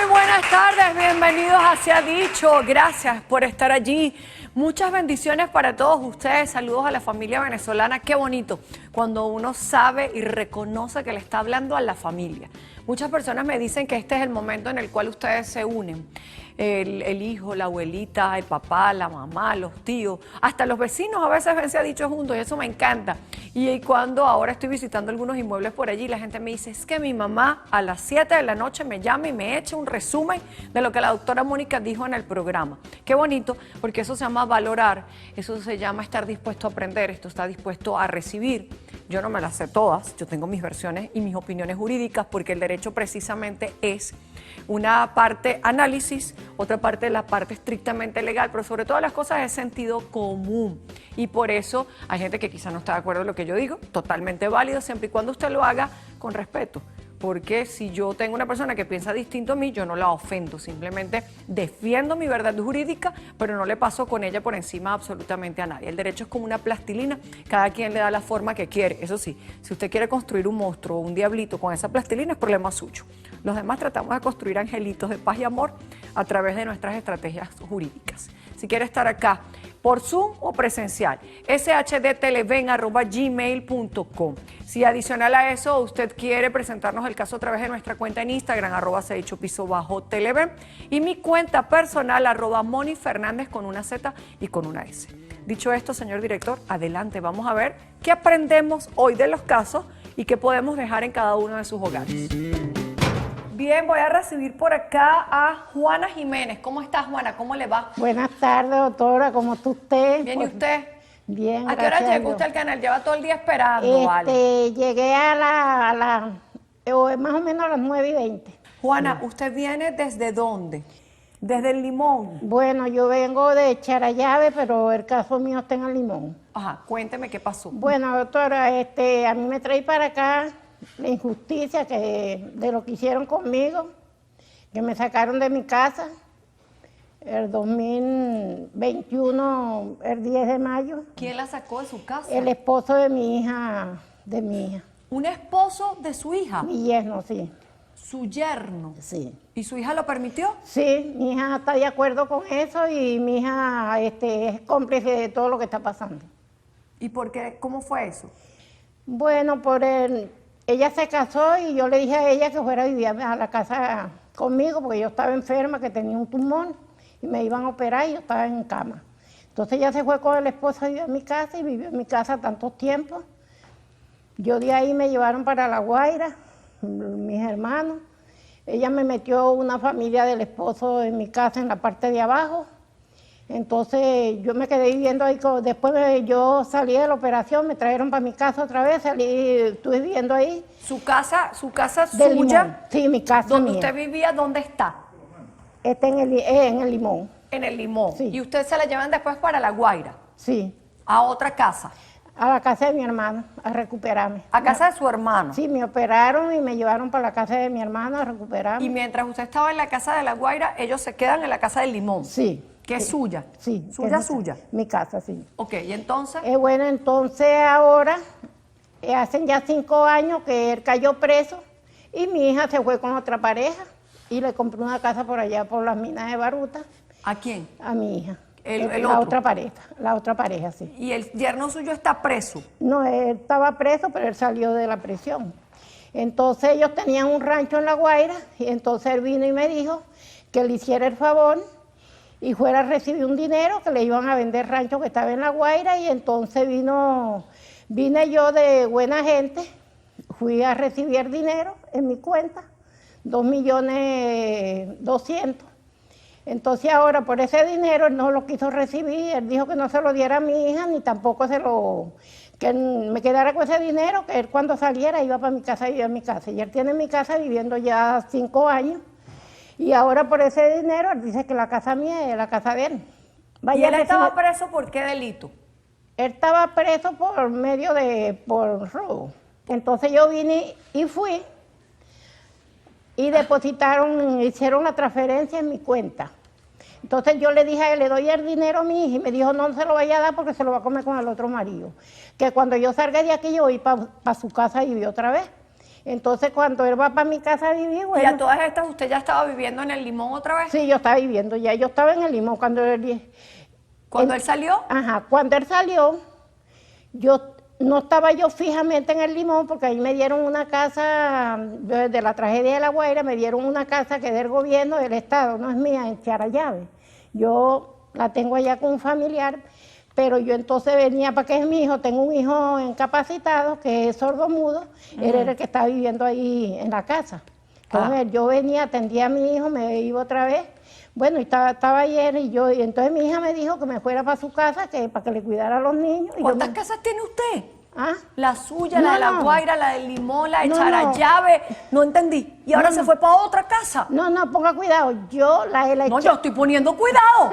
Muy buenas tardes, bienvenidos a Se ha Dicho. Gracias por estar allí. Muchas bendiciones para todos ustedes. Saludos a la familia venezolana. Qué bonito cuando uno sabe y reconoce que le está hablando a la familia. Muchas personas me dicen que este es el momento en el cual ustedes se unen. El hijo, la abuelita, el papá, la mamá, los tíos, hasta los vecinos a veces ven Se ha Dicho juntos y eso me encanta. Y cuando ahora estoy visitando algunos inmuebles por allí, la gente me dice, es que mi mamá a las 7 de la noche me llama y me echa un resumen de lo que la doctora Mónica dijo en el programa. Qué bonito, porque eso se llama valorar, eso se llama estar dispuesto a aprender, esto está dispuesto a recibir. Yo no me las sé todas, yo tengo mis versiones y mis opiniones jurídicas, porque el derecho precisamente es una parte análisis, otra parte la parte estrictamente legal, pero sobre todas las cosas es sentido común. Y por eso hay gente que quizá no está de acuerdo en lo que yo digo, totalmente válido, siempre y cuando usted lo haga con respeto. Porque si yo tengo una persona que piensa distinto a mí, yo no la ofendo, simplemente defiendo mi verdad jurídica, pero no le paso con ella por encima absolutamente a nadie. El derecho es como una plastilina, cada quien le da la forma que quiere. Eso sí, si usted quiere construir un monstruo o un diablito con esa plastilina, es problema suyo. Los demás tratamos de construir angelitos de paz y amor a través de nuestras estrategias jurídicas. Si quiere estar acá por Zoom o presencial, shdteleven@gmail.com. Si adicional a eso usted quiere presentarnos el caso a través de nuestra cuenta en Instagram, @sehecho_televen, y mi cuenta personal, @monifernández con una Z y con una S. Dicho esto, señor director, adelante, vamos a ver qué aprendemos hoy de los casos y qué podemos dejar en cada uno de sus hogares. Bien, voy a recibir por acá a Juana Jiménez. ¿Cómo está, Juana? ¿Cómo le va? Buenas tardes, doctora. ¿Cómo está usted? Bien, ¿y usted? Bien, ¿A qué hora llegó usted al canal? Lleva todo el día esperando, ¿vale? Llegué más o menos a las 9:20. Juana, ¿usted viene desde dónde? ¿Desde el Limón? Bueno, yo vengo de Charallave, pero el caso mío está en el Limón. Ajá, cuénteme qué pasó. Bueno, doctora, a mí me trae para acá la injusticia de lo que hicieron conmigo, que me sacaron de mi casa el 2021, el 10 de mayo. ¿Quién la sacó de su casa? El esposo de mi hija, ¿Un esposo de su hija? Mi yerno, sí. ¿Su yerno? Sí. ¿Y su hija lo permitió? Sí, mi hija está de acuerdo con eso y mi hija es cómplice de todo lo que está pasando. ¿Y por qué? ¿Cómo fue eso? Bueno, ella se casó y yo le dije a ella que fuera a vivir a la casa conmigo porque yo estaba enferma, que tenía un tumor y me iban a operar y yo estaba en cama. Entonces ella se fue con el esposo a vivir a mi casa y vivió en mi casa tantos tiempos. Yo de ahí me llevaron para La Guaira, mis hermanos. Ella me metió una familia del esposo en mi casa en la parte de abajo. Entonces yo me quedé viviendo ahí, después yo salí de la operación, me trajeron para mi casa otra vez, estuve viviendo ahí. ¿Su casa Del suya? Limón. Sí, mi casa ¿Donde mía. usted vivía, dónde está? Está en el Limón. En el Limón. Sí. ¿Y usted se la llevan después para La Guaira? Sí, ¿A otra casa? a la casa de mi hermano, a recuperarme. ¿A casa de su hermano? Sí, me operaron y me llevaron para la casa de mi hermano a recuperarme. Y mientras usted estaba en la casa de La Guaira, ellos se quedan en la casa del Limón. Sí. ¿Que es suya? Sí. ¿Suya? Mi casa, sí. Ok, ¿y entonces? Bueno, entonces ahora, hacen ya 5 años que él cayó preso y mi hija se fue con otra pareja y le compró una casa por allá por las minas de Baruta. ¿A quién? A mi hija. El la otro. la otra pareja, sí. ¿Y el yerno suyo está preso? No, él estaba preso, pero él salió de la prisión. Entonces ellos tenían un rancho en La Guaira y entonces él vino y me dijo que le hiciera el favor y fuera a recibir un dinero que le iban a vender rancho que estaba en La Guaira y entonces vine yo de buena gente, fui a recibir el dinero en mi cuenta, 2.200.000. Entonces ahora por ese dinero él no lo quiso recibir, él dijo que no se lo diera a mi hija ni tampoco que me quedara con ese dinero, que él cuando saliera iba para mi casa y vivía en mi casa. Y él tiene mi casa viviendo ya 5 años y ahora por ese dinero él dice que la casa mía es la casa de él. ¿Y él estaba preso por qué delito? Él estaba preso por robo. Entonces yo vine y fui y hicieron la transferencia en mi cuenta. Entonces yo le dije a él, le doy el dinero a mi hija y me dijo, no se lo vaya a dar porque se lo va a comer con el otro marido. Que cuando yo salga de aquí yo voy para su casa y vivir otra vez. Entonces cuando él va para mi casa a vivir, ¿Y bueno, a todas estas usted ya estaba viviendo en el Limón otra vez? sí, yo estaba viviendo ya, yo estaba en el Limón cuando ¿Cuando él salió? Ajá, cuando él salió, no estaba yo fijamente en el Limón porque ahí me dieron una casa, desde la tragedia de La Guaira, me dieron una casa que es del gobierno del Estado, no es mía, en Charallave. Yo la tengo allá con un familiar, pero yo entonces venía para que es mi hijo, tengo un hijo incapacitado que es sordomudo, él era el que estaba viviendo ahí en la casa. Entonces yo venía, atendía a mi hijo, me iba otra vez. Bueno, y estaba ayer y entonces mi hija me dijo que me fuera para su casa, que para que le cuidara a los niños. ¿Cuántas casas tiene usted? ¿Ah? La suya, No, la de La no. Guaira, la del Limón, la de No, Charallave. No entendí. ¿Y ahora se fue para otra casa? No, ponga cuidado, yo la he No, yo estoy poniendo cuidado.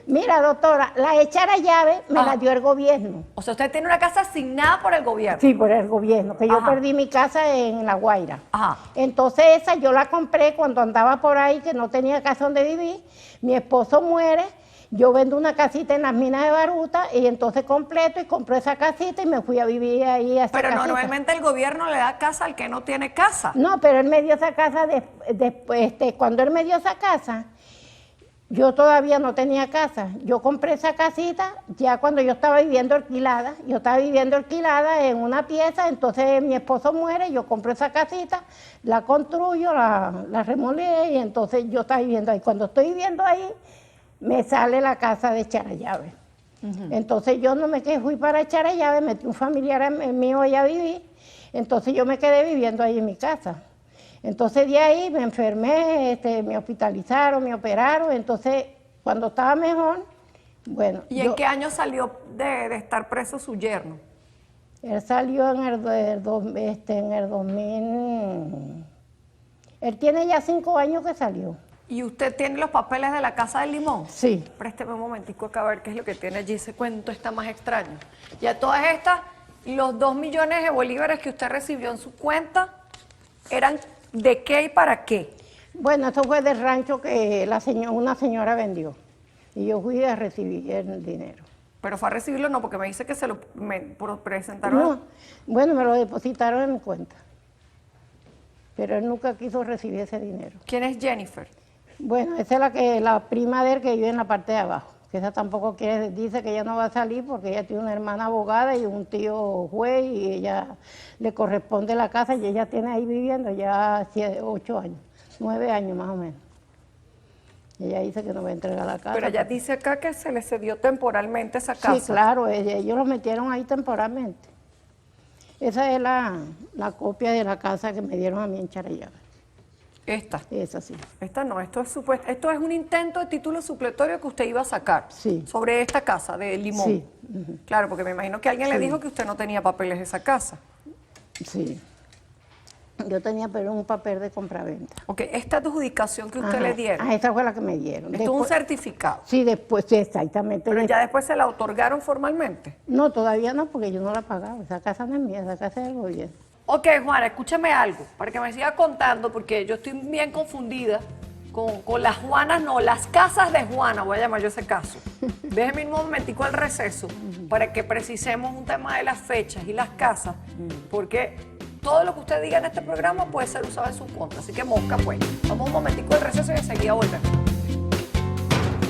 Mira, doctora, la de Charallave me Ah. la dio el gobierno. O sea, usted tiene una casa asignada por el gobierno. Sí, por el gobierno, que yo Ajá. perdí mi casa en La Guaira. Ajá. Entonces esa yo la compré cuando andaba por ahí, que no tenía casa donde vivir. Mi esposo muere, yo vendo una casita en las minas de Baruta y entonces completo y compré esa casita y me fui a vivir ahí a esa Pero casita. normalmente el gobierno le da casa al que no tiene casa. No, pero él me dio esa casa después, cuando él me dio esa casa, yo todavía no tenía casa. Yo compré esa casita ya cuando yo estaba viviendo alquilada. Yo estaba viviendo alquilada en una pieza, entonces mi esposo muere, yo compro esa casita, la construyo, la remolé y entonces yo estaba viviendo ahí. Cuando estoy viviendo ahí, me sale la casa de Charallave. Entonces yo no me quedé, fui para Charallave, metí un familiar mío allá a vivir, entonces yo me quedé viviendo ahí en mi casa. Entonces de ahí me enfermé, me hospitalizaron, me operaron, entonces cuando estaba mejor, bueno. ¿Y en qué año salió de estar preso su yerno? Él salió en el 2000, él tiene ya 5 años que salió. ¿Y usted tiene los papeles de la Casa del Limón? Sí. Présteme un momentico acá a ver qué es lo que tiene allí. Ese cuento está más extraño. Y a todas estas, los 2 millones de bolívares que usted recibió en su cuenta, ¿eran de qué y para qué? Bueno, eso fue del rancho que una señora vendió. Y yo fui a recibir el dinero. Pero fue a recibirlo, no, porque me dice que me presentaron. No, bueno, me lo depositaron en mi cuenta. Pero él nunca quiso recibir ese dinero. ¿Quién es Jennifer? Bueno, esa es la prima de él que vive en la parte de abajo. Que esa tampoco dice que ella no va a salir porque ella tiene una hermana abogada y un tío juez y ella le corresponde la casa y ella tiene ahí viviendo ya 8 años, 9 años más o menos. Ella dice que no va a entregar la casa. Pero ella dice acá que se le cedió temporalmente esa casa. Sí, claro, ellos lo metieron ahí temporalmente. Esa es la copia de la casa que me dieron a mí en Charallave. Esta. Esa sí. Esta no, esto es un intento de título supletorio que usted iba a sacar. Sí. Sobre esta casa de Limón. Sí. Claro, porque me imagino que alguien le dijo que usted no tenía papeles de esa casa. Sí. Yo tenía pero un papel de compraventa. Ok, esta adjudicación que usted le dieron, esa fue la que me dieron. esto es un certificado. Sí, después, sí, exactamente. Pero ya después se la otorgaron formalmente. No, todavía no, porque yo no la pagaba. Esa casa no es mía, esa casa es del gobierno. Ok, Juana, escúchame algo, para que me siga contando, porque yo estoy bien confundida con las Juanas, no, las casas de Juana, voy a llamar yo ese caso. Déjeme un momentico al receso para que precisemos un tema de las fechas y las casas, porque todo lo que usted diga en este programa puede ser usado en su contra, así que mosca pues. Vamos un momentico al receso y enseguida volvemos.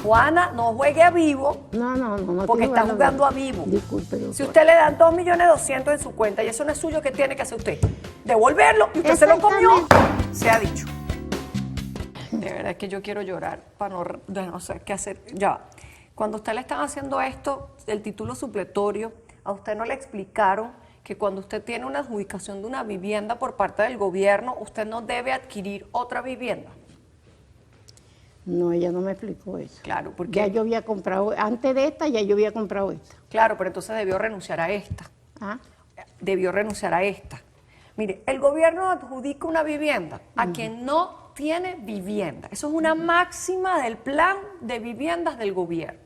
Juana, no juegue a vivo. No. Porque estoy está jugando a vivo. Disculpe, doctor. Si usted le dan 2.200.000 en su cuenta y eso no es suyo, ¿qué tiene que hacer usted? Devolverlo y usted se lo comió. Se ha dicho. De verdad que yo quiero llorar para no sé qué hacer. Ya. Cuando usted le están haciendo esto, el título supletorio, a usted no le explicaron que cuando usted tiene una adjudicación de una vivienda por parte del gobierno, usted no debe adquirir otra vivienda. No, ella no me explicó eso. Claro, porque... Ya yo había comprado, antes de esta, ya yo había comprado esta. Claro, pero entonces debió renunciar a esta. ¿Ah? Debió renunciar a esta. Mire, el gobierno adjudica una vivienda a quien no tiene vivienda. Eso es una máxima del plan de viviendas del gobierno.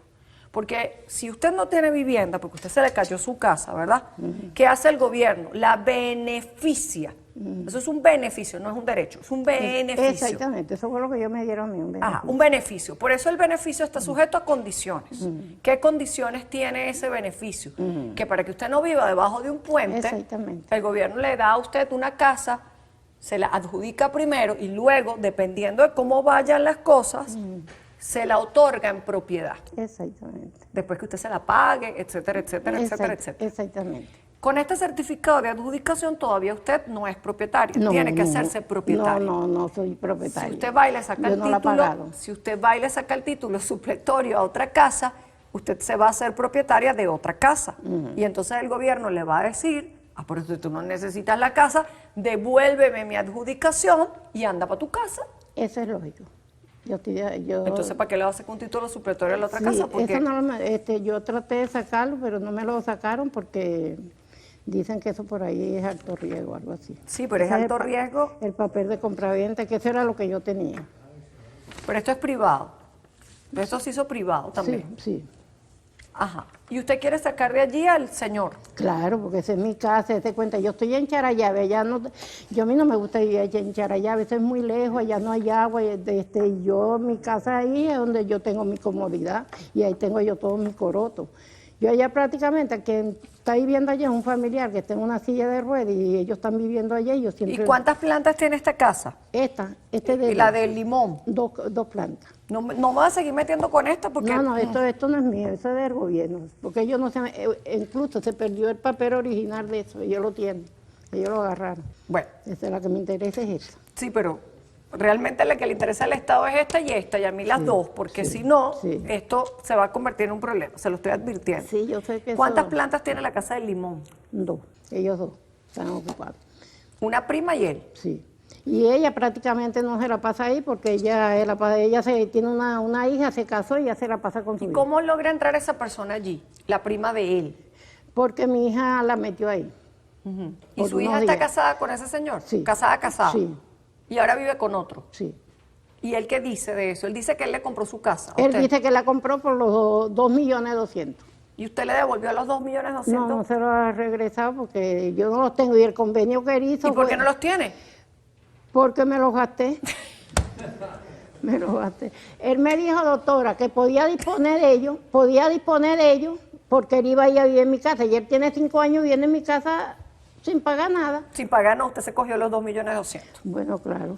Porque si usted no tiene vivienda, porque usted se le cayó su casa, ¿verdad? ¿Qué hace el gobierno? La beneficia. Eso es un beneficio, no es un derecho, es un beneficio. Exactamente, eso fue lo que ellos me dieron a mí, un beneficio. Ajá, un beneficio. Por eso el beneficio está sujeto a condiciones. ¿Qué condiciones tiene ese beneficio? Que para que usted no viva debajo de un puente, Exactamente. el gobierno le da a usted una casa, se la adjudica primero y luego, dependiendo de cómo vayan las cosas, se la otorga en propiedad. Exactamente. Después que usted se la pague, etcétera, etcétera, etcétera, etcétera. Exactamente. Con este certificado de adjudicación todavía usted no es propietario, No, tiene que no, hacerse propietario. No soy propietario. Si usted va y le saca Yo el no la he título, pagado. si usted va y le saca el título supletorio a otra casa, usted se va a hacer propietaria de otra casa. Y entonces el gobierno le va a decir, por eso tú no necesitas la casa, devuélveme mi adjudicación y anda para tu casa. Eso es lógico. Entonces, ¿para qué le va a sacar un título supletorio a la otra Sí, casa? Porque eso no yo traté de sacarlo, pero no me lo sacaron porque dicen que eso por ahí es alto riesgo, algo así. sí, pero es Ese alto riesgo, El papel de compraventa, que eso era lo que yo tenía. pero esto es privado. Esto se hizo privado también. Sí. Ajá. ¿Y usted quiere sacar de allí al señor? Claro, porque esa es mi casa, se cuenta. Yo estoy en Charallave, allá no, a mí no me gusta vivir allá en Charallave, eso es muy lejos, allá no hay agua. Mi casa ahí es donde yo tengo mi comodidad y ahí tengo yo todos mis corotos. Yo allá prácticamente, quien está viviendo allá es un familiar que está en una silla de ruedas y ellos están viviendo allá y yo siempre... ¿Y cuántas plantas tiene esta casa? de La del limón. dos plantas. No me voy a seguir metiendo con esta porque... No, esto no es mío, eso es del gobierno. Porque ellos no se... Incluso se perdió el papel original de eso, ellos lo tienen, ellos lo agarraron. Bueno, Esa es la que me interesa, es esa. sí, pero realmente la que le interesa al Estado es esta y a mí las dos, porque si no, esto se va a convertir en un problema, se lo estoy advirtiendo. Sí, yo sé que ¿Cuántas plantas tiene la casa del limón? Dos, ellos dos están ocupados. Una prima y él. Sí. Y ella prácticamente no se la pasa ahí porque ella tiene una hija, se casó y ya se la pasa con su ¿Y hija. cómo logra entrar esa persona allí, la prima de él? Porque mi hija la metió ahí. ¿Y Por su hija unos está días. casada con ese señor? Sí. Casada. Sí. Y ahora vive con otro. Sí. ¿Y él qué dice de eso? Él dice que él le compró su casa. ¿a Él usted? dice que la compró por los 2.200.000. ¿Y usted le devolvió los 2.200.000? No se lo ha regresado porque yo no los tengo y el convenio que él hizo ¿Y por qué fue- no los tiene? Porque me los gasté. Me los gasté. Él me dijo, doctora, que podía disponer de ellos, porque él iba a ir a vivir en mi casa. Y él tiene 5 años viviendo en mi casa sin pagar nada. Sin pagar, no, usted se cogió los 2.200.000. Bueno, claro.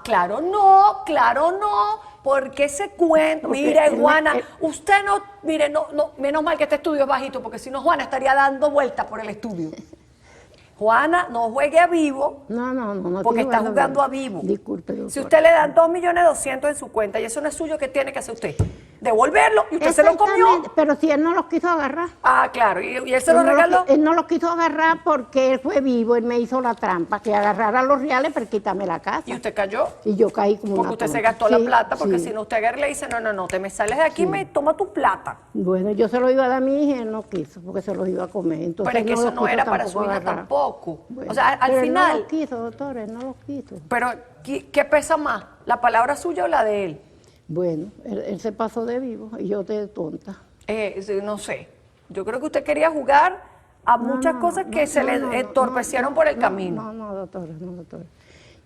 Claro no, porque ese cuento, Porque mire él- Juana, él- usted no, mire, no, menos mal que este estudio es bajito, porque si no Juana estaría dando vueltas por el estudio. Juana, no juegue a vivo, No. porque estoy está jugando a bien. vivo. Disculpe, doctora. Si usted le dan 2.200.000 en su cuenta y eso no es suyo, ¿qué tiene que hacer usted? Devolverlo y usted se lo comió. Exactamente, pero si él no los quiso agarrar. Claro, y él se lo regaló. Él no los quiso agarrar porque él fue vivo, él me hizo la trampa, que agarrara los reales para quitarme la casa. Y usted cayó. Y yo caí como Porque una usted se tonta. gastó la Sí, plata, porque sí. si no usted agarra y le dice, no, te me sales de aquí y me toma tu plata. Bueno, yo se lo iba a dar a mi hija y él no quiso, porque se los iba a comer. Entonces Pero es que él eso los no quiso era para su tampoco hija agarrar. tampoco. Bueno, O sea, al pero final... él no los quiso, doctor, él no los quiso. Pero, ¿qué pesa más? ¿La palabra suya o la de él? Bueno, él se pasó de vivo y yo de tonta. Sí, no sé. Yo creo que usted quería jugar a muchas cosas que se le entorpecieron por el camino. No, doctora.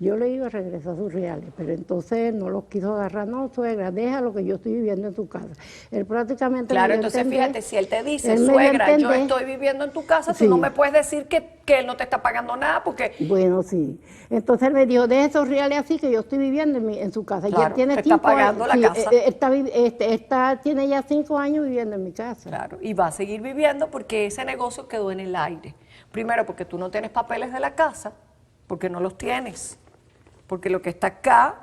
Yo le iba a regresar sus reales, pero entonces no los quiso agarrar. No, suegra, deja lo que yo estoy viviendo en tu casa. Él prácticamente Claro, me dio a entonces entender- fíjate, si él te dice, él me dio a suegra, yo entender- estoy viviendo en tu casa, Sí. tú no me puedes decir que él no te está pagando nada porque... Bueno, sí. Entonces él me dijo, deja esos reales así que yo estoy viviendo en su casa. Y Claro, él tiene te está 5 años. pagando la casa. Tiene ya 5 años viviendo en mi casa. Claro, y va a seguir viviendo porque ese negocio quedó en el aire. Primero, porque tú no tienes papeles de la casa, porque no los tienes. Porque lo que está acá,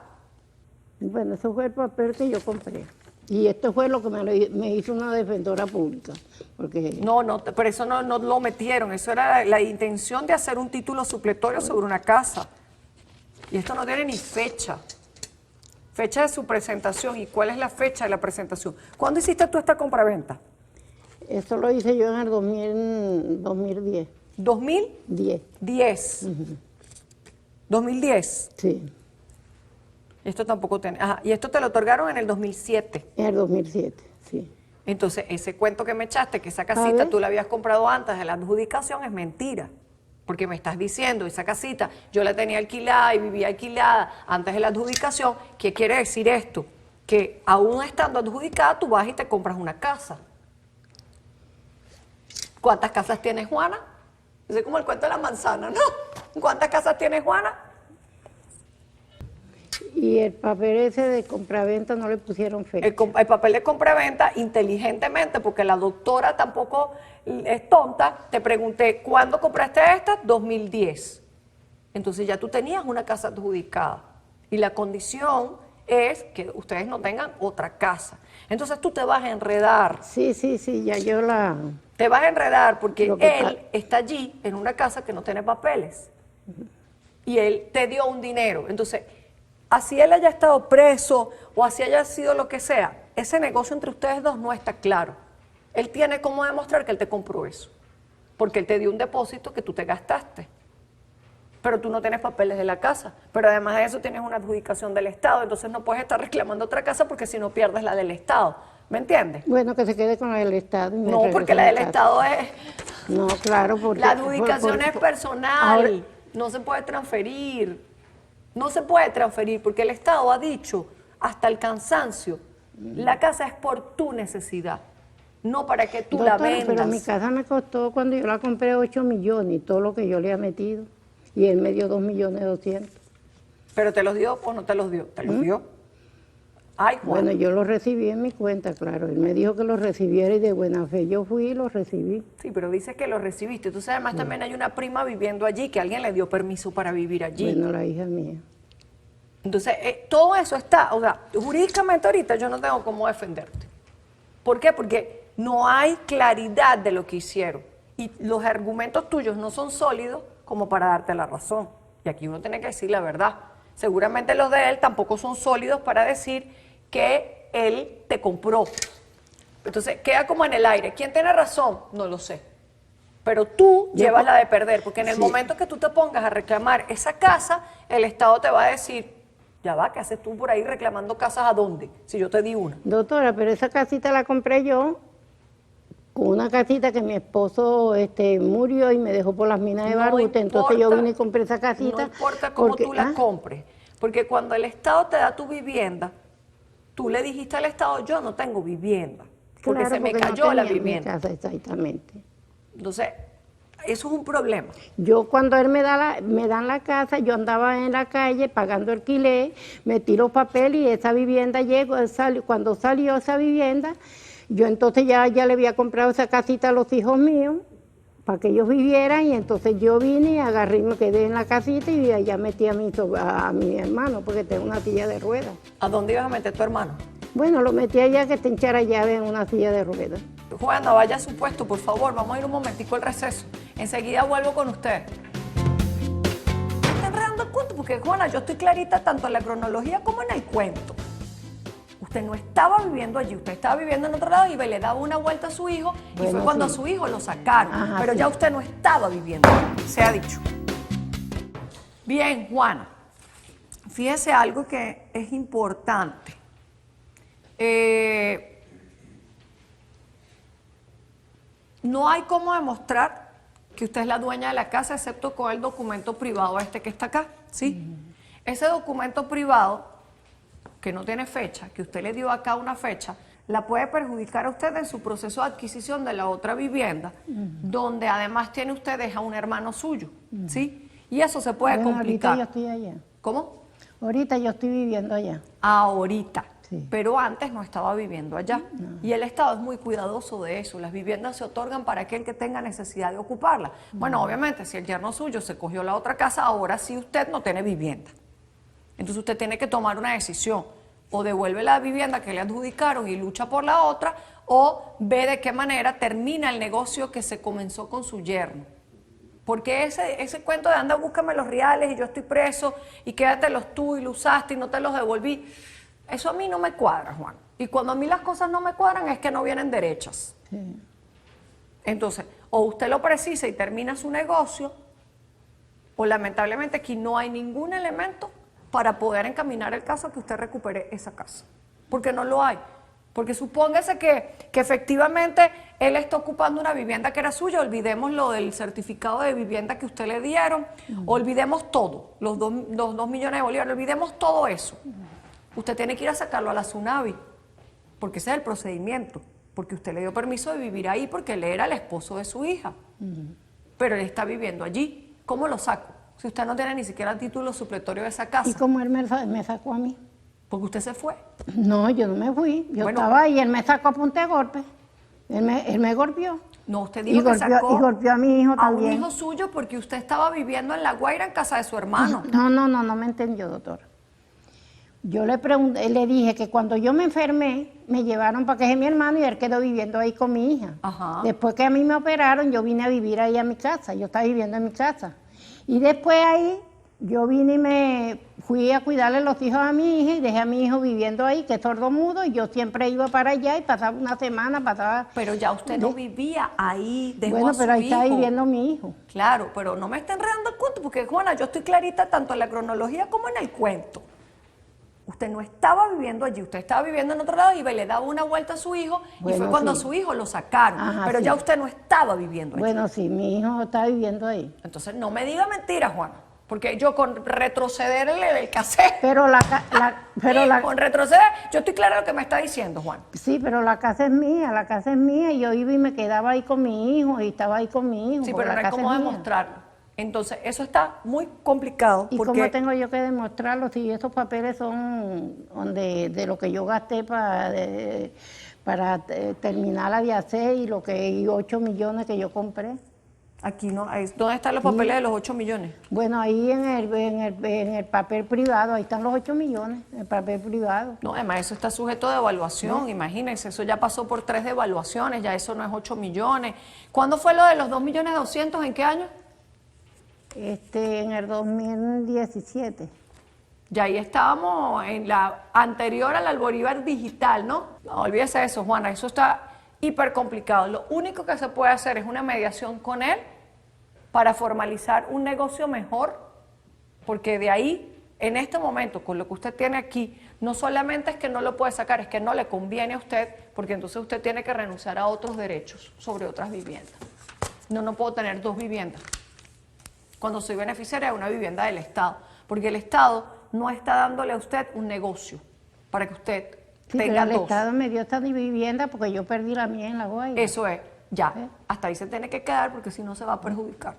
Bueno, eso fue el papel que yo compré. Y esto fue lo que me hizo una defensora pública. Porque pero eso no lo metieron, eso era la intención de hacer un título supletorio sobre una casa. Y esto no tiene ni fecha. Fecha de su presentación. ¿Y cuál es la fecha de la presentación? ¿Cuándo hiciste tú esta compraventa? eso lo hice yo en el 2010. 2010. 2010. Sí, Esto tampoco tiene. Y esto te lo otorgaron en el 2007. en el 2007, sí. Entonces, ese cuento que me echaste, que esa A casita ver. tú la habías comprado antes de la adjudicación, es mentira. Porque me estás diciendo, esa casita, yo la tenía alquilada y vivía alquilada antes de la adjudicación. ¿Qué quiere decir esto? Que aún estando adjudicada, tú vas y te compras una casa. ¿Cuántas casas tiene Juana? Es como el cuento de la manzana, ¿no? ¿Cuántas casas tiene Juana? Y el papel ese de compraventa no le pusieron fecha. El papel de compraventa, inteligentemente, porque la doctora tampoco es tonta, te pregunté, ¿cuándo compraste esta? 2010. Entonces ya tú tenías una casa adjudicada. Y la condición es que ustedes no tengan otra casa. Entonces tú te vas a enredar. Sí, ya yo la... Te vas a enredar porque Lo que él está allí en una casa que no tiene papeles. Y él te dio un dinero. Entonces, así él haya estado preso o así haya sido lo que sea, ese negocio entre ustedes dos no está claro. Él tiene cómo demostrar que él te compró eso. Porque él te dio un depósito que tú te gastaste. Pero tú no tienes papeles de la casa. Pero además de eso tienes una adjudicación del Estado. Entonces no puedes estar reclamando otra casa porque si no pierdes la del Estado. ¿Me entiendes? Bueno, que se quede con la del Estado. Y me No, regrese porque a la mi del casa. Estado es... No, claro, porque... La adjudicación es personal, ahora- no se puede transferir. No se puede transferir porque el Estado ha dicho hasta el cansancio, la casa es por tu necesidad, no para que tú la Doctora, vendas. pero mi casa me costó cuando yo la compré 8 millones y todo lo que yo le he metido. Y él me dio 2.200.000. ¿Pero te los dio o no te los dio? ¿Te los dio? Ay, Juan. Bueno, yo lo recibí en mi cuenta, claro. Él me dijo que lo recibiera y de buena fe yo fui y lo recibí. Sí, pero dices que lo recibiste. Entonces además también hay una prima viviendo allí, que alguien le dio permiso para vivir allí. Bueno, la hija mía. Entonces, todo eso está, o sea, jurídicamente ahorita yo no tengo cómo defenderte. ¿Por qué? Porque no hay claridad de lo que hicieron. Y los argumentos tuyos no son sólidos como para darte la razón. Y aquí uno tiene que decir la verdad. Seguramente los de él tampoco son sólidos para decir que él te compró. Entonces, queda como en el aire. ¿Quién tiene razón? No lo sé. Pero tú llevas la de perder, porque en el momento que tú te pongas a reclamar esa casa, el Estado te va a decir, ya va, ¿qué haces tú por ahí reclamando casas a dónde? Si yo te di una. Doctora, pero esa casita la compré yo con una casita que mi esposo murió y me dejó por las minas de No Barute. Entonces yo importa, vine y compré esa casita. No importa cómo porque- tú la ¿ah? compres, porque cuando el Estado te da tu vivienda, tú le dijiste al Estado, yo no tengo vivienda, porque Claro, se me porque no cayó la tenía mi vivienda. casa, exactamente. Entonces, eso es un problema. Yo cuando él me dan la casa, yo andaba en la calle pagando alquiler, metí los papeles y esa vivienda llegó, cuando salió esa vivienda, yo entonces ya le había comprado esa casita a los hijos míos para que ellos vivieran y entonces yo vine y agarré y me quedé en la casita y allá metí a mi hermano porque tengo una silla de ruedas. ¿A dónde ibas a meter tu hermano? Bueno, lo metí allá que te hinchara llave en una silla de ruedas. Juana, vaya a su puesto, por favor. Vamos a ir un momentico al receso. Enseguida vuelvo con usted. ¿Me está enredando el cuento? Porque, Juana, yo estoy clarita tanto en la cronología como en el cuento. Usted no estaba viviendo allí, usted estaba viviendo en otro lado y le daba una vuelta a su hijo y Bueno, fue cuando sí. a su hijo lo sacaron. Ajá, pero sí. ya usted no estaba viviendo, se ha dicho. Bien, Juana, fíjese algo que es importante. No hay cómo demostrar que usted es la dueña de la casa, excepto con el documento privado que está acá, ¿sí? Ese documento privado, que no tiene fecha, que usted le dio acá una fecha, la puede perjudicar a usted en su proceso de adquisición de la otra vivienda, donde además tiene usted a un hermano suyo, ¿sí? Y eso se puede Bueno, complicar. ahorita yo estoy allá. ¿Cómo? Ahorita yo estoy viviendo allá. Ahorita. Sí. Pero antes no estaba viviendo allá. Y el Estado es muy cuidadoso de eso. Las viviendas se otorgan para aquel que tenga necesidad de ocuparla. Bueno, obviamente, si el yerno suyo se cogió la otra casa, ahora sí usted no tiene vivienda. Entonces usted tiene que tomar una decisión. O devuelve la vivienda que le adjudicaron y lucha por la otra, o ve de qué manera termina el negocio que se comenzó con su yerno. Porque ese cuento de anda, búscame los reales y yo estoy preso y quédatelos tú y lo usaste y no te los devolví, eso a mí no me cuadra, Juan. Y cuando a mí las cosas no me cuadran es que no vienen derechas. Sí. Entonces, o usted lo precisa y termina su negocio, o lamentablemente aquí no hay ningún elemento para poder encaminar el caso a que usted recupere esa casa. Porque no lo hay. Porque supóngase que efectivamente él está ocupando una vivienda que era suya, olvidemos lo del certificado de vivienda que usted le dieron, olvidemos todo, los 2 millones de bolívares, olvidemos todo eso. Usted tiene que ir a sacarlo a la SUNAVI, porque ese es el procedimiento, porque usted le dio permiso de vivir ahí porque él era el esposo de su hija, pero él está viviendo allí. ¿Cómo lo saco? Si usted no tiene ni siquiera el título supletorio de esa casa. ¿Y cómo él me sacó a mí? Porque usted se fue. No, yo no me fui. Yo estaba ahí, él me sacó a punta de golpe. Él me golpeó. No, usted dijo que sacó y golpeó a mi hijo también. A un hijo suyo porque usted estaba viviendo en La Guaira en casa de su hermano. No me entendió, doctor. Yo le pregunté, le dije que cuando yo me enfermé, me llevaron para que es mi hermano y él quedó viviendo ahí con mi hija. Ajá. Después que a mí me operaron, yo vine a vivir ahí a mi casa. Yo estaba viviendo en mi casa. Y después ahí, yo vine y me fui a cuidarle los hijos a mi hija y dejé a mi hijo viviendo ahí, que es sordomudo, y yo siempre iba para allá y pasaba una semana, pasaba... Pero ya usted no vivía ahí, dejó Bueno, a su pero ahí hijo. está viviendo mi hijo. Claro, pero no me está enredando el cuento, porque Juana, yo estoy clarita tanto en la cronología como en el cuento. Usted no estaba viviendo allí, usted estaba viviendo en otro lado y le daba una vuelta a su hijo y fue cuando a su hijo lo sacaron. Ajá, pero sí. ya usted no estaba viviendo allí. Bueno, sí, mi hijo está viviendo ahí. Entonces no me diga mentiras, Juana, porque yo con retrocederle el cassette, con retroceder, yo estoy clara de lo que me está diciendo, Juan. Sí, pero la casa es mía y yo iba y me quedaba ahí con mi hijo y estaba ahí con mi hijo. Sí, pero no hay cómo demostrarlo. Entonces, eso está muy complicado. ¿Y porque... cómo tengo yo que demostrarlo si esos papeles son de lo que yo gasté para terminar la de hacer y 8 millones que yo compré? Aquí no, ¿dónde están los papeles de los 8 millones? Bueno, ahí en el papel privado, ahí están los 8 millones, en el papel privado. No, además eso está sujeto de evaluación, imagínense, eso ya pasó por 3 devaluaciones, ya eso no es 8 millones. ¿Cuándo fue lo de los 2.200.000? ¿En qué año? En el 2017. Ya ahí estábamos en la anterior al Bolívar digital, ¿no? No, olvídese de eso, Juana, eso está hiper complicado. Lo único que se puede hacer es una mediación con él para formalizar un negocio mejor, porque de ahí, en este momento, con lo que usted tiene aquí, no solamente es que no lo puede sacar, es que no le conviene a usted, porque entonces usted tiene que renunciar a otros derechos sobre otras viviendas. No puedo tener 2 viviendas. Cuando soy beneficiaria de una vivienda del Estado, porque el Estado no está dándole a usted un negocio para que usted tenga pero el 2. Estado me dio esta vivienda porque yo perdí la mía en La Guaira. Eso es, ya, hasta ahí se tiene que quedar porque si no se va a perjudicar.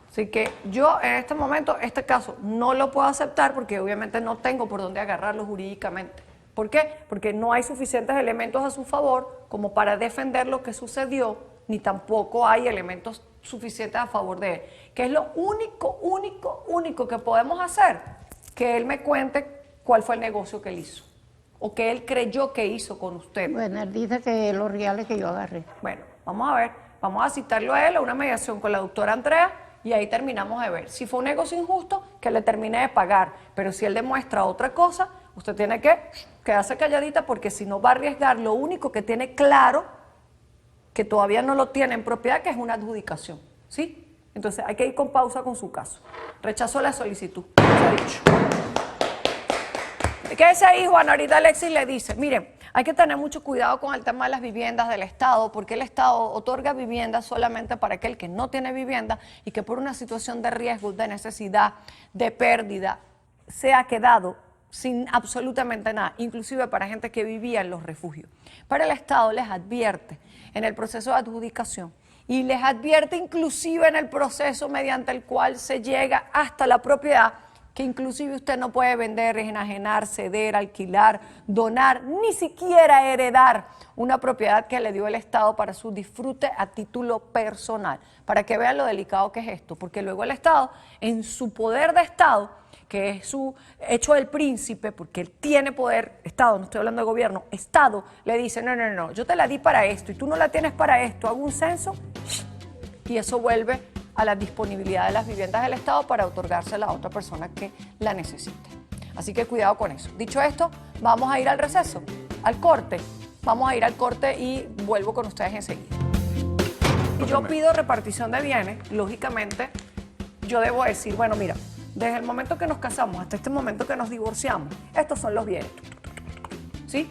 Así que yo en este momento, este caso, no lo puedo aceptar porque obviamente no tengo por dónde agarrarlo jurídicamente. ¿Por qué? Porque no hay suficientes elementos a su favor como para defender lo que sucedió, ni tampoco hay elementos suficientes a favor de él. Que es lo único que podemos hacer, que él me cuente cuál fue el negocio que él hizo, o que él creyó que hizo con usted. Bueno, él dice que los reales que yo agarré. Bueno, vamos a ver, vamos a citarlo a él a una mediación con la doctora Andrea y ahí terminamos de ver. Si fue un negocio injusto, que le termine de pagar, pero si él demuestra otra cosa, usted tiene que quedarse calladita porque si no va a arriesgar lo único que tiene claro, que todavía no lo tiene en propiedad, que es una adjudicación, ¿sí? Entonces hay que ir con pausa con su caso. Rechazó la solicitud, se ha dicho. Quédese ahí, Juan. Ahorita Alexis le dice, miren, hay que tener mucho cuidado con el tema de las viviendas del Estado, porque el Estado otorga viviendas solamente para aquel que no tiene vivienda y que por una situación de riesgo, de necesidad, de pérdida, se ha quedado sin absolutamente nada, inclusive para gente que vivía en los refugios. Pero el Estado les advierte en el proceso de adjudicación y les advierte inclusive en el proceso mediante el cual se llega hasta la propiedad, que inclusive usted no puede vender, enajenar, ceder, alquilar, donar, ni siquiera heredar una propiedad que le dio el Estado para su disfrute a título personal, para que vean lo delicado que es esto, porque luego el Estado, en su poder de Estado, que es su hecho del príncipe, porque él tiene poder, Estado, no estoy hablando de gobierno, Estado, le dice, no, yo te la di para esto y tú no la tienes para esto, hago un censo y eso vuelve a la disponibilidad de las viviendas del Estado para otorgársela a otra persona que la necesite. Así que cuidado con eso. Dicho esto, vamos a ir al receso, al corte. Vamos a ir al corte y vuelvo con ustedes enseguida. Y yo pido repartición de bienes, lógicamente, yo debo decir, bueno, mira, desde el momento que nos casamos hasta este momento que nos divorciamos, estos son los bienes. ¿Sí?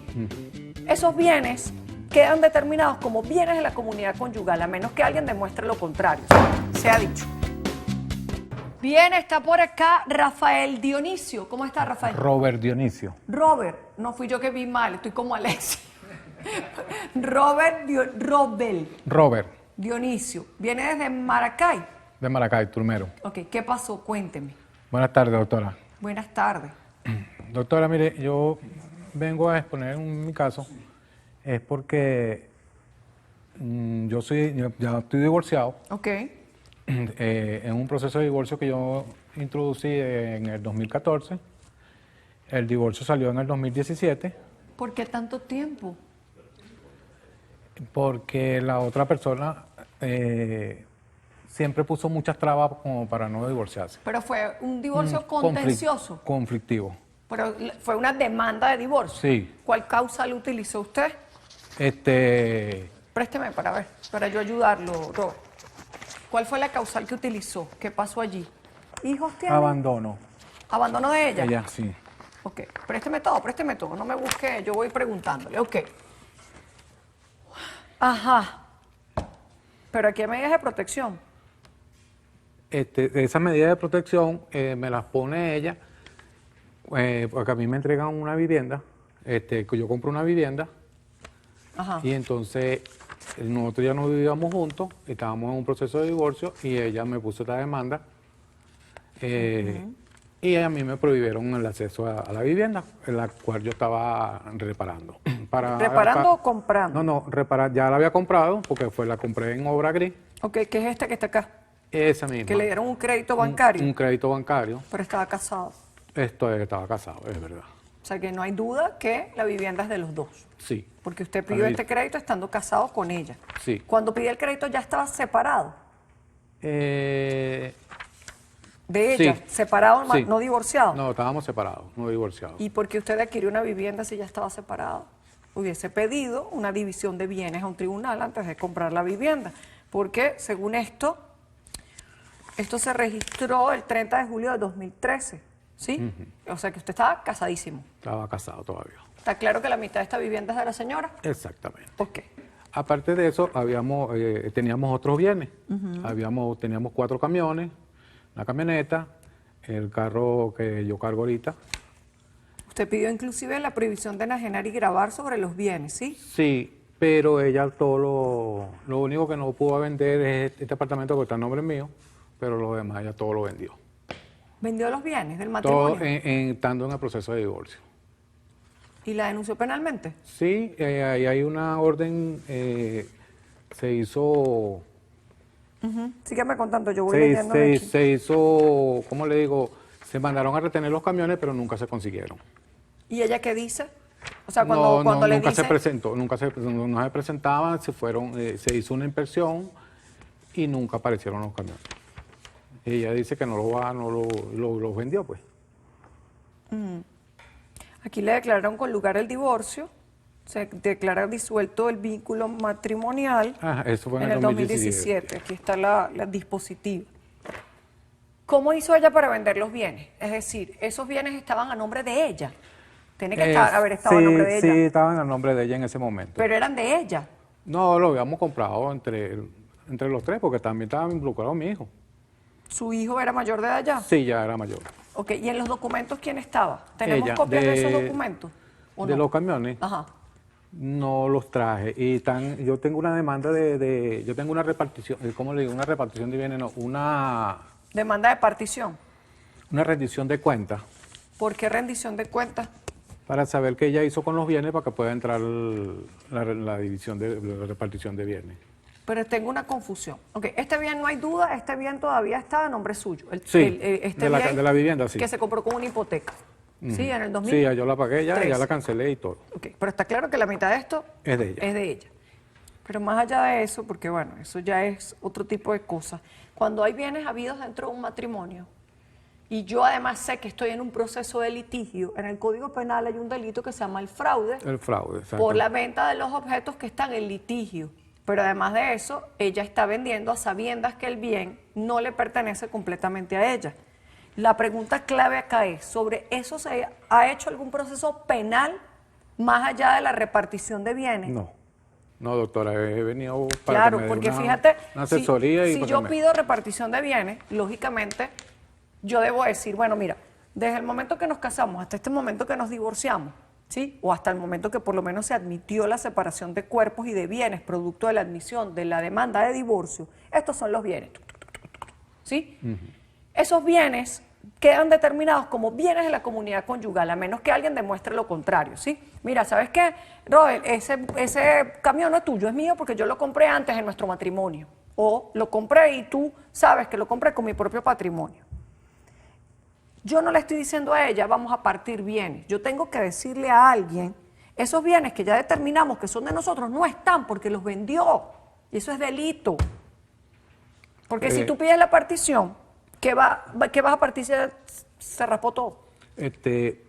esos bienes quedan determinados como bienes de la comunidad conyugal, a menos que alguien demuestre lo contrario, se ha dicho. Bien, está por acá Rafael Dionisio. ¿Cómo está, Rafael? Robert Dionisio. Robert, no fui yo que vi mal, estoy como Alexis. Robert Dionisio, viene desde Maracay. De Maracay, Turmero. Ok, ¿qué pasó? Cuénteme. Buenas tardes, doctora. Buenas tardes. Doctora, mire, yo vengo a exponer mi caso. Es porque yo ya estoy divorciado. Ok. En un proceso de divorcio que yo introducí en el 2014. El divorcio salió en el 2017. ¿Por qué tanto tiempo? Porque la otra persona siempre puso muchas trabas como para no divorciarse. Pero fue un divorcio contencioso. Conflictivo. Pero fue una demanda de divorcio. Sí. ¿Cuál causal utilizó usted? Présteme para yo ayudarlo, Robert. ¿Cuál fue la causal que utilizó? ¿Qué pasó allí? ¿Hijos tiene? Abandono. ¿Abandono de ella? Ella, sí. Ok, présteme todo, no me busque, yo voy preguntándole, ok. Ajá. Pero aquí hay medidas de protección. Esas medidas de protección me las pone ella, porque a mí me entregan una vivienda, que yo compro una vivienda, Ajá. y entonces nosotros ya no vivíamos juntos, estábamos en un proceso de divorcio, y ella me puso esta demanda, y a mí me prohibieron el acceso a la vivienda, en la cual yo estaba reparando. ¿Reparando o comprando? No, reparar, ya la había comprado, porque la compré en obra gris. Ok, ¿qué es esta que está acá? Esa misma. Que le dieron un crédito bancario. Un crédito bancario. Pero estaba casado. Estaba casado, es verdad. O sea que no hay duda que la vivienda es de los dos. Sí. Porque usted pidió Ahí. este crédito estando casado con ella. Sí. Cuando pidió el crédito ya estaba separado Eh, de ella, sí. separado, Sí. no divorciado. No, estábamos separados, no divorciados. ¿Y por qué usted adquirió una vivienda si ya estaba separado? Hubiese pedido una división de bienes a un tribunal antes de comprar la vivienda. Porque, según esto se registró el 30 de julio de 2013, ¿sí? O sea que usted estaba casadísimo. Estaba casado todavía. ¿Está claro que la mitad de esta vivienda es de la señora? Exactamente. Ok. Aparte de eso, teníamos otros bienes. Teníamos 4 camiones, una camioneta, el carro que yo cargo ahorita. Usted pidió inclusive la prohibición de enajenar y grabar sobre los bienes, ¿sí? Sí, pero ella todo lo único que no pudo vender es este apartamento que está en nombre mío, pero lo demás ella todo lo vendió. ¿Vendió los bienes del Todo matrimonio? estando en el proceso de divorcio. ¿Y la denunció penalmente? Sí, ahí hay una orden, se hizo... Sígueme contando, yo voy leyendo de aquí. Se hizo, ¿cómo le digo? Se mandaron a retener los camiones, pero nunca se consiguieron. ¿Y ella qué dice? O sea, cuando le nunca dice... se presentó, no se presentaban, se hizo una inspección y nunca aparecieron los camiones. Ella dice que no los vendió, pues. Aquí le declararon con lugar el divorcio, se declara disuelto el vínculo matrimonial Eso fue en el 2017. Aquí está la dispositiva. ¿Cómo hizo ella para vender los bienes? Es decir, esos bienes estaban a nombre de ella. Tiene que haber estado a nombre de ella. Sí, estaban a nombre de ella en ese momento. Pero eran de ella. No, lo habíamos comprado entre los 3, porque también estaba involucrado mi hijo. ¿Su hijo era mayor de edad ya? Sí, ya era mayor. Ok, ¿y en los documentos quién estaba? ¿Tenemos Ella, copias de esos documentos? ¿O De no? los camiones. Ajá. No los traje. Yo tengo una demanda yo tengo una repartición, ¿cómo le digo? Una repartición de bienes, no, una Demanda de partición. rendición de cuentas ¿Por qué rendición de cuentas? para saber qué ella hizo con los bienes para que pueda entrar la división la repartición de bienes. Pero tengo una confusión. Ok, este bien no hay duda, este bien todavía está a nombre suyo. Sí, Este de bien la vivienda, sí. que se compró con una hipoteca. Sí, en el 2000. Sí, yo la pagué ya la cancelé y todo. Ok, pero está claro que la mitad de esto Es de ella. es de ella. Pero más allá de eso, porque bueno, eso ya es otro tipo de cosas. Cuando hay bienes habidos dentro de un matrimonio, y yo además sé que estoy en un proceso de litigio, en el Código Penal hay un delito que se llama el fraude. El fraude, exacto. Por la venta de los objetos que están en litigio. Pero además de eso, ella está vendiendo a sabiendas que el bien no le pertenece completamente a ella. La pregunta clave acá es, ¿sobre eso se ha hecho algún proceso penal más allá de la repartición de bienes. No, doctora, he venido para Claro, que me dé porque una fíjate, asesoría y si para yo que me- pido repartición de bienes, lógicamente yo debo decir, bueno, mira, desde el momento que nos casamos hasta este momento que nos divorciamos, ¿sí? O hasta el momento que por lo menos se admitió la separación de cuerpos y de bienes producto de la admisión de la demanda de divorcio, estos son los bienes, ¿sí? Esos bienes quedan determinados como bienes de la comunidad conyugal, a menos que alguien demuestre lo contrario, ¿sí? Mira, ¿sabes qué, Robert? Ese camión no es tuyo, es mío porque yo lo compré antes de nuestro matrimonio. O lo compré y tú sabes que lo compré con mi propio patrimonio. Yo no le estoy diciendo a ella, vamos a partir bienes. Yo tengo que decirle a alguien, esos bienes que ya determinamos que son de nosotros no están porque los vendió. Y eso es delito. Porque si tú pides la partición, ¿qué vas a partir? Se raspó todo. Parece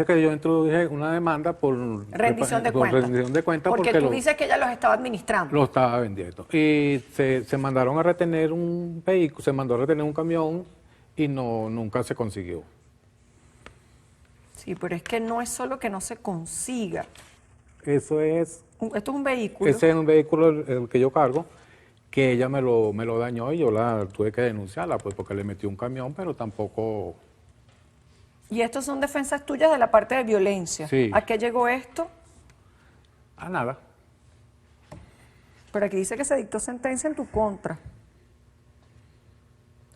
que yo introduje una demanda por Rendición de por cuentas. rendición de cuentas porque tú lo, dices que ella los estaba administrando. lo estaba vendiendo. Y se mandaron a retener un vehículo, se mandó a retener un camión y nunca se consiguió. Sí, pero es que no es solo que no se consiga. Eso es, Esto es un vehículo. ese es un vehículo el que yo cargo, que ella me lo dañó y yo la tuve que denunciarla, pues porque le metió un camión, pero tampoco... Y estos son defensas tuyas de la parte de violencia. Sí. ¿A qué llegó esto? A nada. Pero aquí dice que se dictó sentencia en tu contra.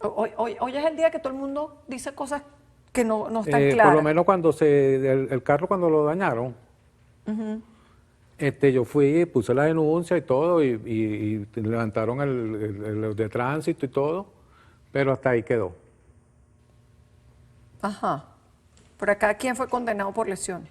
Hoy es el día que todo el mundo dice cosas que no están claras. Por lo menos cuando el carro cuando lo dañaron, yo fui, puse la denuncia y todo, y levantaron el de tránsito y todo, pero hasta ahí quedó. Ajá. Pero acá, ¿quién fue condenado por lesiones?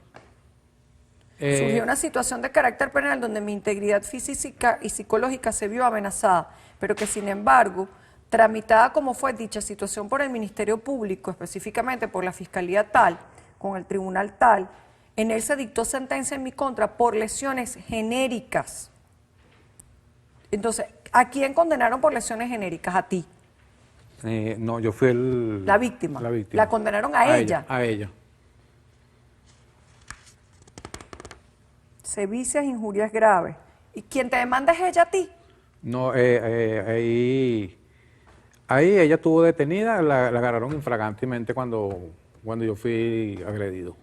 Eh, Surgió una situación de carácter penal donde mi integridad física y psicológica se vio amenazada, pero que sin embargo, tramitada como fue dicha situación por el Ministerio Público, específicamente por la Fiscalía tal, con el Tribunal tal, en él se dictó sentencia en mi contra por lesiones genéricas. Entonces, ¿a quién condenaron por lesiones genéricas? A ti. No, yo fui La víctima. La víctima. La condenaron a ella. A ella. Sevicias, injurias graves. ¿Y quién te demanda es ella a ti? No, ahí ella estuvo detenida, la agarraron infragantemente cuando yo fui agredido.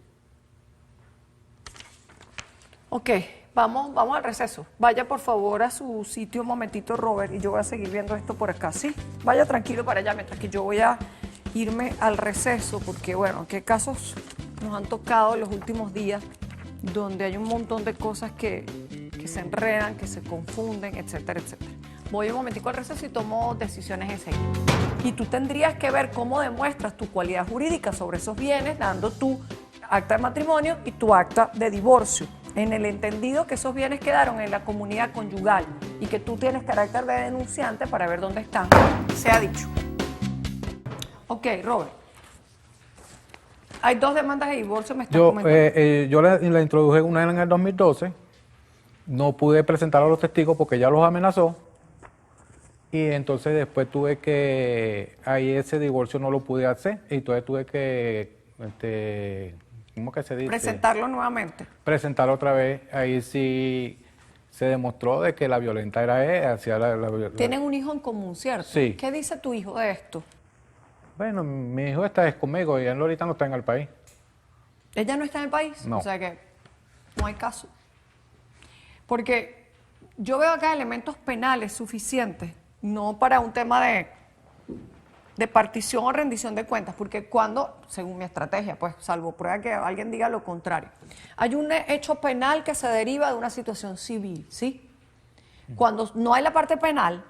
Ok, vamos al receso. Vaya por favor a su sitio un momentito, Robert, y yo voy a seguir viendo esto por acá, ¿sí? Vaya tranquilo para allá mientras que yo voy a irme al receso, porque bueno, qué casos nos han tocado en los últimos días, donde hay un montón de cosas que se enredan, que se confunden, etcétera, etcétera. Voy un momentico al receso y tomo decisiones enseguida. Y tú tendrías que ver cómo demuestras tu cualidad jurídica sobre esos bienes, dando tu acta de matrimonio y tu acta de divorcio, en el entendido que esos bienes quedaron en la comunidad conyugal y que tú tienes carácter de denunciante para ver dónde están, se ha dicho. Ok, Robert. Hay 2 demandas de divorcio, me estás comentando. Yo la introduje una en el 2012, no pude presentar a los testigos porque ella los amenazó, y entonces después tuve que, ahí ese divorcio no lo pude hacer, y entonces tuve que, ¿cómo que se dice? Presentarlo nuevamente. Presentar otra vez, ahí sí se demostró de que la violenta era ella, hacía Tienen un hijo en común, ¿cierto? Sí. ¿Qué dice tu hijo de esto? Bueno, mi hijo está conmigo y él ahorita no está en el país. ¿Ella no está en el país? No. O sea que no hay caso. Porque yo veo acá elementos penales suficientes, no para un tema de partición o rendición de cuentas, porque cuando, según mi estrategia, pues salvo prueba que alguien diga lo contrario, hay un hecho penal que se deriva de una situación civil, ¿sí? Cuando no hay la parte penal,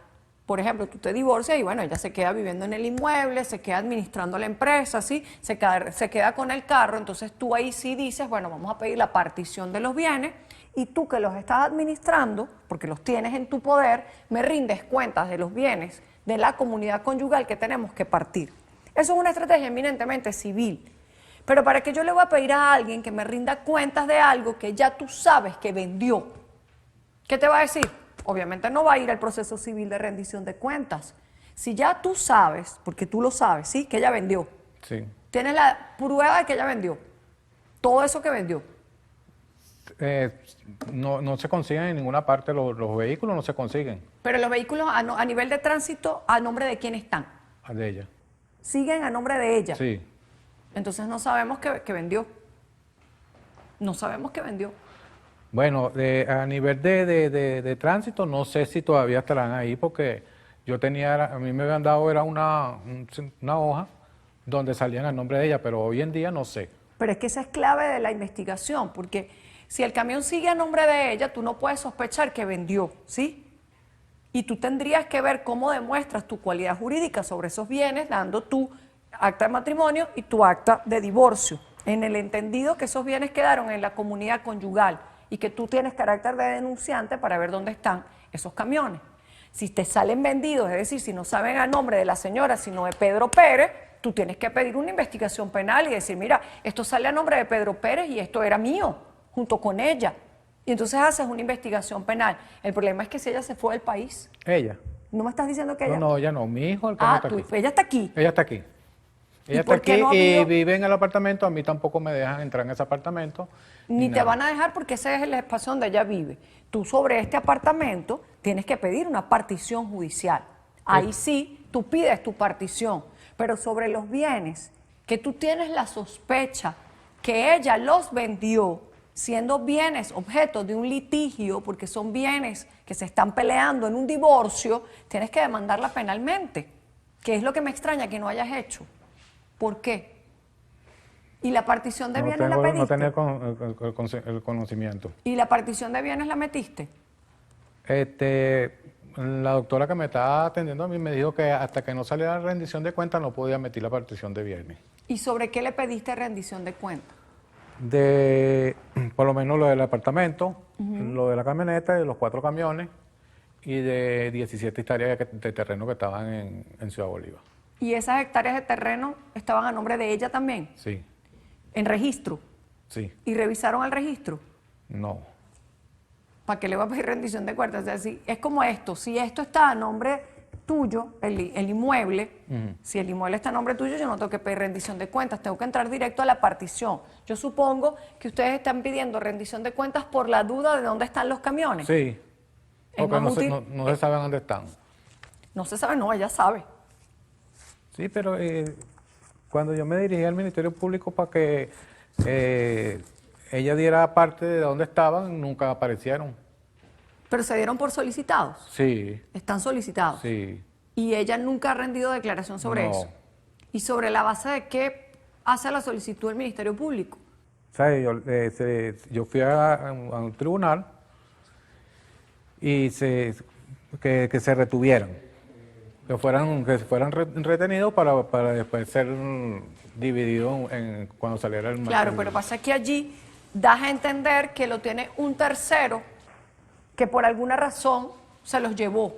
por ejemplo, tú te divorcias y bueno, ella se queda viviendo en el inmueble, se queda administrando la empresa, ¿sí? Se queda con el carro, entonces tú ahí sí dices, bueno, vamos a pedir la partición de los bienes y tú que los estás administrando, porque los tienes en tu poder, me rindes cuentas de los bienes de la comunidad conyugal que tenemos que partir. Eso es una estrategia eminentemente civil. Pero ¿para qué yo le voy a pedir a alguien que me rinda cuentas de algo que ya tú sabes que vendió? ¿Qué te va a decir? Obviamente no va a ir al proceso civil de rendición de cuentas. Si ya tú sabes, porque tú lo sabes, ¿sí? Que ella vendió. Sí. Tienes la prueba de que ella vendió. Todo eso que vendió. No se consiguen en ninguna parte, los vehículos no se consiguen. Pero los vehículos a nivel de tránsito, ¿a nombre de quién están? De ella. Siguen a nombre de ella. Sí. Entonces no sabemos que vendió. No sabemos que vendió. Bueno, a nivel de tránsito, no sé si todavía estarán ahí, porque a mí me habían dado era una hoja donde salían a nombre de ella, pero hoy en día no sé. Pero es que esa es clave de la investigación, porque si el camión sigue a nombre de ella, tú no puedes sospechar que vendió, ¿sí? Y tú tendrías que ver cómo demuestras tu cualidad jurídica sobre esos bienes, dando tu acta de matrimonio y tu acta de divorcio, en el entendido que esos bienes quedaron en la comunidad conyugal y que tú tienes carácter de denunciante para ver dónde están esos camiones. Si te salen vendidos, es decir, si no saben a nombre de la señora, sino de Pedro Pérez, tú tienes que pedir una investigación penal y decir, mira, esto sale a nombre de Pedro Pérez y esto era mío, junto con ella. Y entonces haces una investigación penal. El problema es que si ella se fue del país. ¿Ella? ¿No me estás diciendo que ella? No, ella no, mi hijo, el que no está aquí. Ella está aquí. Ella está aquí. Ella está por qué aquí no ha y habido- vive en el apartamento, a mí tampoco me dejan entrar en ese apartamento. Ni te nada. van a dejar porque ese es el espacio donde ella vive. Tú sobre este apartamento tienes que pedir una partición judicial. Ahí sí, tú pides tu partición. Pero sobre los bienes que tú tienes la sospecha que ella los vendió, siendo bienes objeto de un litigio, porque son bienes que se están peleando en un divorcio, tienes que demandarla penalmente, que es lo que me extraña que no hayas hecho. ¿Por qué? ¿Y la partición de bienes la pediste? No tenía el conocimiento. ¿Y la partición de bienes la metiste? La doctora que me estaba atendiendo a mí me dijo que hasta que no saliera la rendición de cuentas no podía meter la partición de bienes. ¿Y sobre qué le pediste rendición de cuenta? Por lo menos lo del apartamento, lo de la camioneta, de los 4 camiones y de 17 hectáreas de terreno que estaban en Ciudad Bolívar. ¿Y esas hectáreas de terreno estaban a nombre de ella también? Sí, ¿En registro? sí, ¿Y revisaron el registro? no. ¿Para qué le va a pedir rendición de cuentas? O sea, si, es como esto, si esto está a nombre tuyo, el inmueble, si el inmueble está a nombre tuyo, yo no tengo que pedir rendición de cuentas, tengo que entrar directo a la partición. Yo supongo que ustedes están pidiendo rendición de cuentas por la duda de dónde están los camiones. Sí, Es porque más útil- no se sabe dónde están. No se sabe, no, ella sabe. Sí, pero cuando yo me dirigí al Ministerio Público para que ella diera parte de dónde estaban, nunca aparecieron. Pero se dieron por solicitados. Sí, Están solicitados. sí. Y ella nunca ha rendido declaración sobre No. eso. ¿Y sobre la base de qué hace la solicitud del Ministerio Público? ¿Sabe? Yo fui a un tribunal y que se retuvieran, que fueran retenidos para después ser divididos cuando saliera el Claro, pero pasa que allí das a entender que lo tiene un tercero que por alguna razón se los llevó,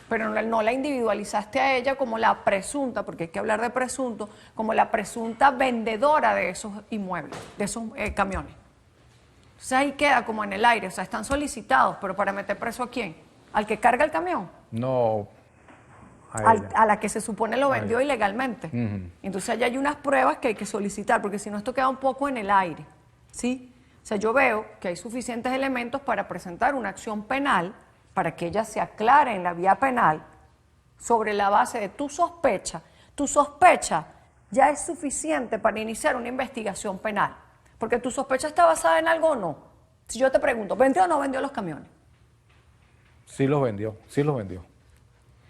pero no la individualizaste a ella como la presunta, porque hay que hablar de presunto, como la presunta vendedora de esos inmuebles, de esos camiones. Entonces ahí queda como en el aire, o sea, están solicitados, pero ¿para meter preso a quién? ¿Al que carga el camión? No, a ella. A la que se supone lo vendió ilegalmente. Ujú. Entonces allá hay unas pruebas que hay que solicitar, porque si no esto queda un poco en el aire, ¿sí? O sea, yo veo que hay suficientes elementos para presentar una acción penal, para que ella se aclare en la vía penal, sobre la base de tu sospecha. Tu sospecha ya es suficiente para iniciar una investigación penal, porque tu sospecha está basada en algo o no. Si yo te pregunto, ¿vendió o no vendió los camiones? Sí los vendió, sí los vendió.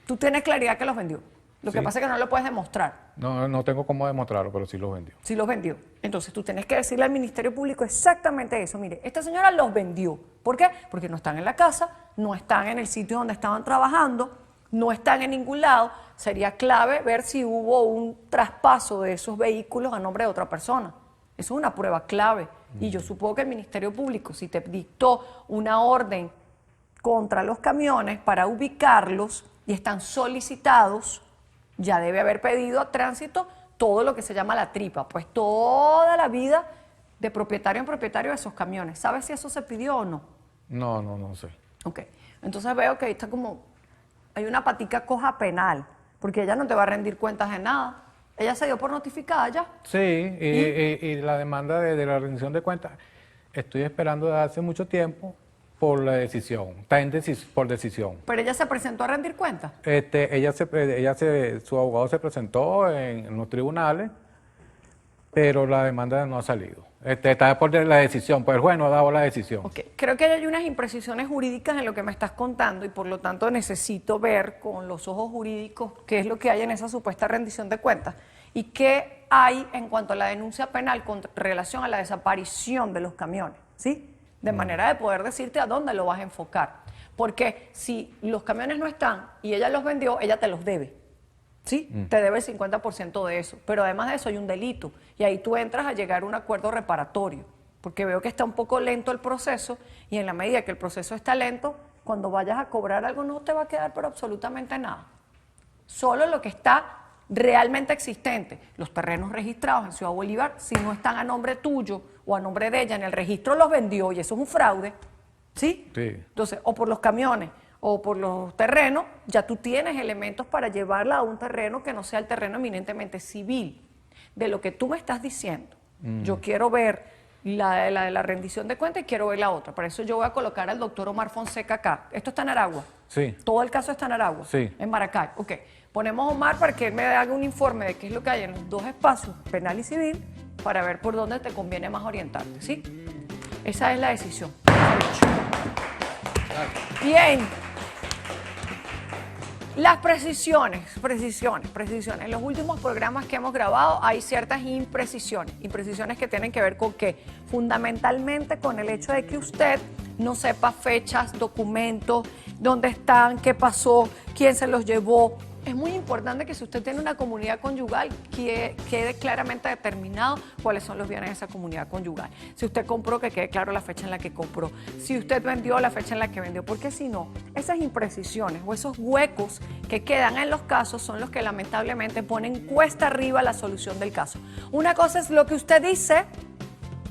Tú tienes claridad que los vendió. Lo que Sí. pasa es que no lo puedes demostrar. No tengo cómo demostrarlo, pero sí los vendió. Sí los vendió. Entonces tú tienes que decirle al Ministerio Público exactamente eso. Mire, esta señora los vendió. ¿Por qué? Porque no están en la casa, no están en el sitio donde estaban trabajando, no están en ningún lado. Sería clave ver si hubo un traspaso de esos vehículos a nombre de otra persona. Eso es una prueba clave. Y yo supongo que el Ministerio Público, si te dictó una orden contra los camiones para ubicarlos y están solicitados, ya debe haber pedido a tránsito todo lo que se llama la tripa, pues toda la vida de propietario en propietario de esos camiones. ¿Sabes si eso se pidió o no? No sé. Ok, entonces veo que ahí está como, hay una patica coja penal, porque ella no te va a rendir cuentas de nada. Ella se dio por notificada ya. Sí, y la demanda de la rendición de cuentas, estoy esperando desde hace mucho tiempo por la decisión, está por decisión. Pero ella se presentó a rendir cuentas. Su abogado se presentó en los tribunales, pero la demanda no ha salido. Está por la decisión, pues el juez no ha dado la decisión. Ok, creo que hay unas imprecisiones jurídicas en lo que me estás contando y por lo tanto necesito ver con los ojos jurídicos qué es lo que hay en esa supuesta rendición de cuentas y qué hay en cuanto a la denuncia penal con relación a la desaparición de los camiones, ¿sí? De manera de poder decirte a dónde lo vas a enfocar. Porque si los camiones no están y ella los vendió, ella te los debe. ¿Sí? Te debe el 50% de eso, pero además de eso hay un delito y ahí tú entras a llegar a un acuerdo reparatorio, porque veo que está un poco lento el proceso y en la medida que el proceso está lento, cuando vayas a cobrar algo no te va a quedar por absolutamente nada. Solo lo que está realmente existente, los terrenos registrados en Ciudad Bolívar, si no están a nombre tuyo o a nombre de ella en el registro los vendió y eso es un fraude, ¿sí? Sí. Entonces, o por los camiones o por los terrenos, ya tú tienes elementos para llevarla a un terreno que no sea el terreno eminentemente civil. De lo que tú me estás diciendo, yo quiero ver la rendición de cuentas y quiero ver la otra. Para eso yo voy a colocar al doctor Omar Fonseca acá. ¿Esto está en Aragua? Sí. ¿Todo el caso está en Aragua? Sí. En Maracay. Ok. Ponemos a Omar para que él me haga un informe de qué es lo que hay en los dos espacios, penal y civil, para ver por dónde te conviene más orientarte, ¿sí? Esa es la decisión. Bien. Las precisiones. En los últimos programas que hemos grabado hay ciertas imprecisiones que tienen que ver con qué, fundamentalmente con el hecho de que usted no sepa fechas, documentos, dónde están, qué pasó, quién se los llevó. Es muy importante que si usted tiene una comunidad conyugal, quede claramente determinado cuáles son los bienes de esa comunidad conyugal. Si usted compró, que quede claro la fecha en la que compró. Si usted vendió, la fecha en la que vendió. Porque si no, esas imprecisiones o esos huecos que quedan en los casos son los que lamentablemente ponen cuesta arriba la solución del caso. Una cosa es lo que usted dice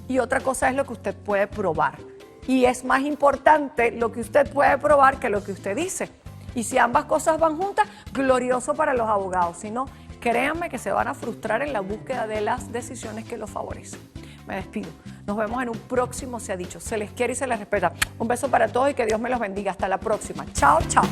y otra cosa es lo que usted puede probar. Y es más importante lo que usted puede probar que lo que usted dice. Y si ambas cosas van juntas, glorioso para los abogados. Si no, créanme que se van a frustrar en la búsqueda de las decisiones que los favorecen. Me despido. Nos vemos en un próximo Se ha Dicho. Se les quiere y se les respeta. Un beso para todos y que Dios me los bendiga. Hasta la próxima. Chao, chao.